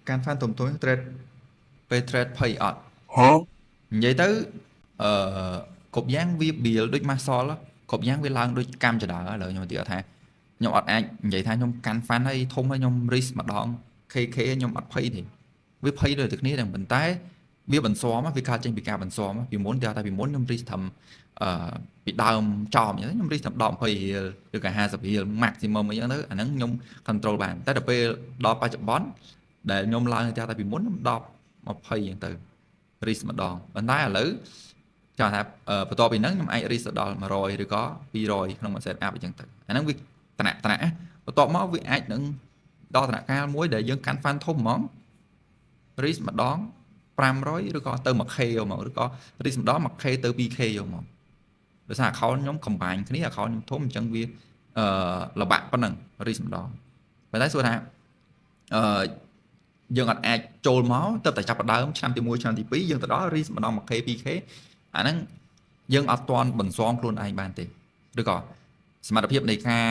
can fan tụm tối trade về trade pay ọt vậy tới cột dáng vi bìa đôi ma so đó cột dáng vi lang đôi cam chờ đợi lợi nhưng mà tiệt thay nhưng ọt anh vậy thay nhưng can fan hay thông hay nhưng risk mà đòn khi nhưng ọt pay thì với pay rồi thựcนี้rằng mình tái với mình xóa mà với ca trên bị ca mình xóa mà vì muốn theo ta vì muốn nhưng risk thầm bị đau tròn vậy nhưng risk thầm đòn pay được cả hai sập hiện maximum mấy thứ anh ấy nhưng control bàn tới đập đo ba chục bón để nhôm lại theo ta vì muốn đo một payอย่างtừ risk ម្ដងប៉ុន្តែឥឡូវចង់ថាបន្ទាប់ពីហ្នឹងខ្ញុំអាច risk ដល់100ឬក៏200ក្នុងមួយ set up អញ្ចឹងទៅអាហ្នឹងវាតំណាក់បន្ទាប់មកវាអាចនឹងដល់ដំណាក់កាលមួយដែលយើងកាន់ fan ធំហ្មង risk ម្ដង500ឬក៏ទៅ 1k យកមកឬក៏ risk ម្ដង 1k ទៅ 2k យកមកដោយសារ account ខ្ញុំ combine គ្នា account ខ្ញុំធំអញ្ចឹងវាលបាក់ប៉ុណ្ណឹង risk ម្ដងប៉ុន្តែសួរថាយើងអត់អាចចូលមកទៅតែចាប់ដើមឆ្នាំទី1ឆ្នាំទី2យើងទៅដល់ risk ម្ដង 1k 2k អាហ្នឹងយើងអត់ទាន់បន្ស៊ាំខ្លួនឯងបានទេឬក៏សមត្ថភាពនៃការ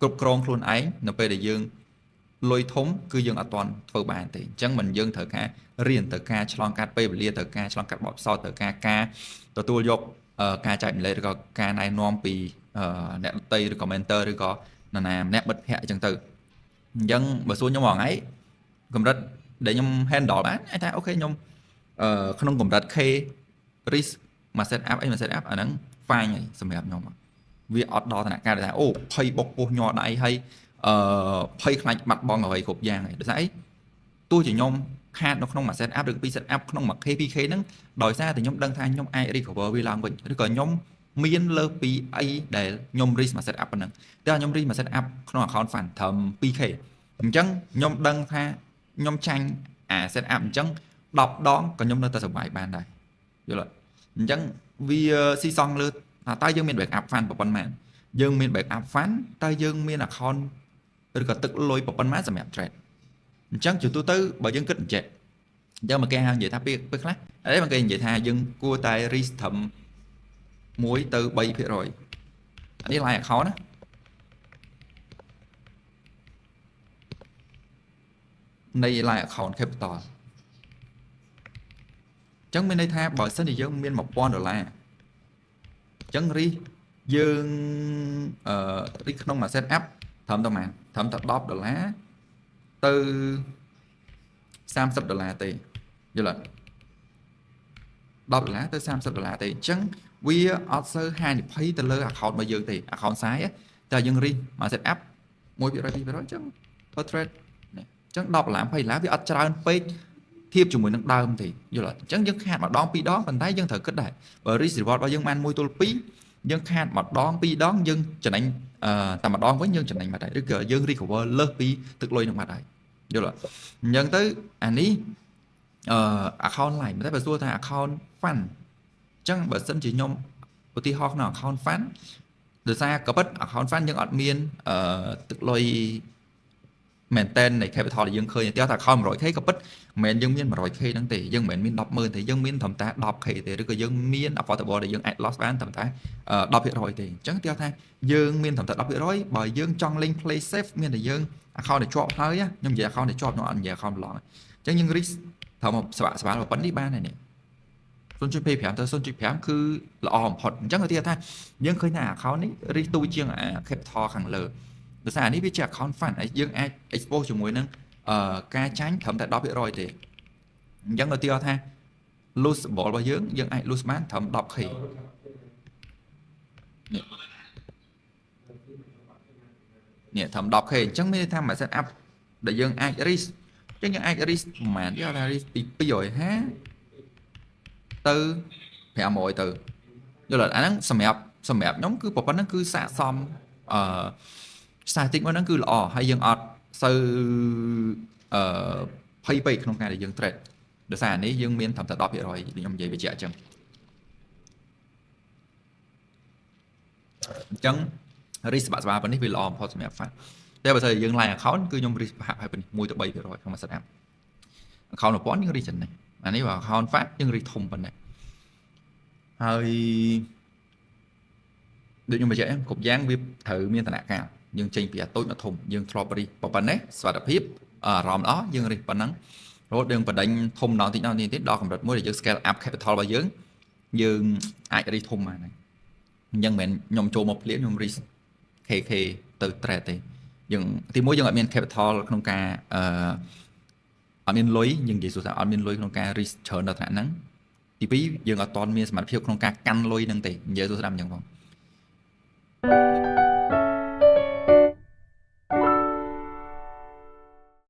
គ្រប់គ្រងខ្លួនឯងនៅពេលដែលយើងលុយធំគឺយើងអត់ទាន់ធ្វើបានទេអញ្ចឹងមិនយើងត្រូវការរៀនទៅការឆ្លងកាត់ពេលវេលាទៅការឆ្លងកាត់បទពិសោធន៍ទៅការទទួលយកការចែកម្លែកឬក៏ការណែនាំពីអ្នកដទៃឬក៏ mentor ឬក៏នរណាម្នាក់មិត្តភ័ក្តិអញ្ចឹងទៅអញ្ចឹងបើសួរខ្ញុំថ្ងៃកម្រិតដែលខ្ញុំ handle បានអាចថាអូខេខ្ញុំក្នុងកម្រិត K risk មក set up អីមក set up អាហ្នឹង fine ហើយសម្រាប់ខ្ញុំវាអត់ដល់ដំណាក់កាលថាអូភ័យបុកពោះញ័រដៃហើយភ័យខ្លាចបាត់បង់អ្វីគ្រប់យ៉ាងហើយដោយសារអីទោះជាខ្ញុំខាតនៅក្នុងមួយ set up ឬពី set up ក្នុងមួយ K 2K ហ្នឹងដោយសារតែខ្ញុំដឹងថាខ្ញុំអាច recover វាឡើងវិញឬក៏ខ្ញុំមានលើសពីអីដែលខ្ញុំ risk មក set up ប៉ុណ្ណឹងតែខ្ញុំ risk មក set up ក្នុង account fund ត្រឹម 2k អញ្ចឹងខ្ញុំដឹងថាខ្ញុំចាញ់អា set up អញ្ចឹង10ដងក៏ខ្ញុំនៅតែសុបាយបានដែរយល់អត់អញ្ចឹងវាស៊ីសងលើតើយើងមាន backup fund ប៉ុណ្ណឹងយើងមាន backup fund តើយើងមាន account ឬក៏ទឹកលុយប៉ុណ្ណឹងសម្រាប់ trade អញ្ចឹងជាទូទៅបើយើងគិតអញ្ចឹងមកគេហៅនិយាយថាពេលខ្លះអីមកគេនិយាយថាយើងគួរតែ risk ត្រឹម1ទៅ3%អានេះ live account ណានៃ live account capital អញ្ចឹងមានន័យថាបើសិនជាយើងមាន$1000អញ្ចឹង risk យើងrisk ក្នុងមួយ set up ត្រឹមតែប៉ុន្មានត្រឹមតែ$10ទៅ$30ទេយល់អត់$10ទៅ$30ទេអញ្ចឹងវាអត់សូវហានិភ័យទៅលើ account របស់យើងទេ account សាយតែយើង risk មក set up 1% 2%អញ្ចឹង per trade អញ្ចឹង$10 $20វាអត់ច្រើនពេកធៀបជាមួយនឹងដើមទេយល់អត់អញ្ចឹងយើងខាតម្ដងពីរដងប៉ុន្តែយើងត្រូវគិតដែរបើ risk reward របស់យើងបាន1ទល់2យើងខាតម្ដងពីរដងយើងចំណេញតែម្ដងវិញយើងចំណេញបាត់ហើយឬក៏យើង recover លើសពីទឹកលុយនឹងបាត់ហើយយល់អត់អញ្ចឹងទៅអានេះaccount line តែបើសួរថា account fund អញ្ចឹងបើសិនជាខ្ញុំឧទាហរណ៍ក្នុង account fund ដោយសារក៏ពិត account fund យើងអត់មានទឹកលុយ maintain នៃ capital ដែលយើងឃើញតែថា account 100k ក៏ពិតមិនមែនយើងមាន 100k ហ្នឹងទេយើងមិនមែនមាន 100000 ទេយើងមានត្រឹមតែ 10k ទេឬក៏យើងមាន affordable ដែលយើងអាច loss បានត្រឹមតែ 10% ទេអញ្ចឹងគេថាយើងមានត្រឹមតែ 10% បើយើងចង់លេង play safe មានតែយើង account ដែលជាប់ហើយខ្ញុំនិយាយ account ដែលជាប់ខ្ញុំអត់និយាយ account ប្រឡងអញ្ចឹងយើង risk ត្រូវមកស្វាល់ប៉ុណ្នេះបានហើយនេះ 0.25 ទៅ 0.5 គឺល្អបំផុតអញ្ចឹងគេថាយើងឃើញថា account នេះ risk ទូជាង capital ខាងលើដោយសារនេះវាជា account fund ហើយយើងអាច expose ជាមួយនឹងការចាញ់ត្រឹមតែ 10% ទេអញ្ចឹងឧទាហរណ៍ថា losable របស់យើងអាច lose បានត្រឹម 10k នេះត្រឹម 10k អញ្ចឹងមានន័យថាមួយ set up ដែលយើងអាច risk អញ្ចឹងយើងអាច risk ប្រហែលគេហៅថា risk ពី250ទៅ500ទៅយល់អត់អាហ្នឹងសម្រាប់ខ្ញុំគឺប៉ុណ្ណឹងគឺស័ក្តិសមstatic ហ្នឹងគឺល្អហើយយើងអត់សូវភ័យពេកក្នុងការដែលយើង trade ដោយសារអានេះយើងមានត្រឹមតែ 10% ខ្ញុំនិយាយបញ្ជាក់អញ្ចឹង risk ស្បាប៉ុណ្នេះវាល្អបំផុតសម្រាប់ fund តែបើស្អីយើង line account គឺខ្ញុំ risk ប្រហាក់ហើយប៉ុណ្នេះ1ទៅ3%ក្នុងមួយ setup account 1000យើង risk ចឹងនេះអានេះបើ account fund យើង risk ធំប៉ុណ្ណេះហើយដូចខ្ញុំបញ្ជាក់គ្រប់យ៉ាងវាត្រូវមានដំណាក់កាល យើងចេញពីអាតូចមកធំយើងធ្លាប់រីប៉ុណ្ណេះសុខភាពអារម្មណ៍ល្អយើងរីប៉ុណ្ណឹងរហូតយើងបដិញធំដល់តិចដល់ទៀតដល់កម្រិតមួយដែលយើង scale up capital របស់យើងអាចរីធំបានហើយអញ្ចឹងមិនមែនខ្ញុំចូលមកភ្លាមខ្ញុំរី KK ទៅ trade ទេយើងទីមួយយើងអត់មាន capital ក្នុងការអត់មានលុយយើងនិយាយសួរថាអត់មានលុយក្នុងការ risk ច្រើនដល់ថ្នាក់ហ្នឹងទីពីរយើងអត់តមានសមត្ថភាពក្នុងការកាន់លុយហ្នឹងទេនិយាយសួរស្ដាប់អញ្ចឹងផង